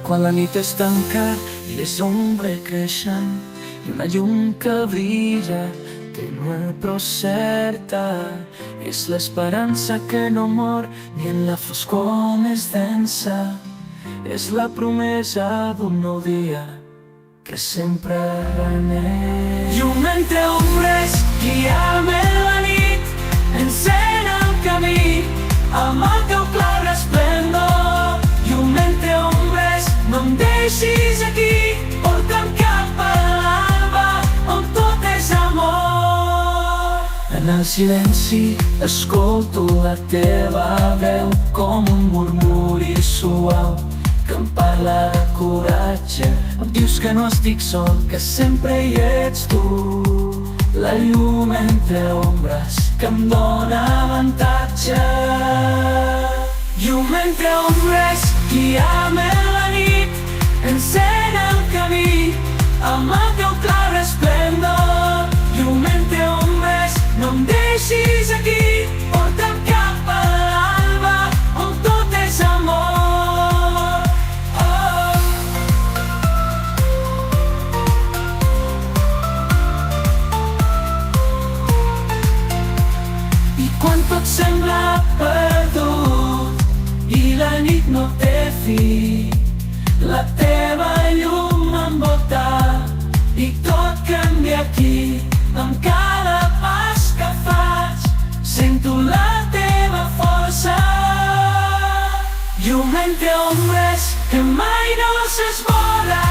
Quan la nit és tancada i les ombres creixen i una llum que brilla tenue però certa és l'esperança que no mor ni en la foscor més densa. És la promesa d'un nou dia que sempre reneix. Llum entre ombres, guia'm en la nit, encén el camí amb el teu clar resplendor. Llum entre ombres, no em deixis aquí, porta'm cap a l'alba on tot és amor. En el silenci escolto la teva veu com un murmuri suau que em parla de coratge. Em dius que no estic sol, que sempre hi ets tu. La llum entre ombres que em dóna avantatge. Llum entre ombres, guia'm en la nit, encén el camí amb el teu clar resplendor. Llum entre ombres, no em deixis aquí, porta'm cap a l'alba on tot és amor. I quan tot sembla perdut i la nit no té fi, la teva llum m'envolta i tot canvia aquí. Amb cada pas que faig sento la teva força. Llum entre ombres que mai no s'esborra.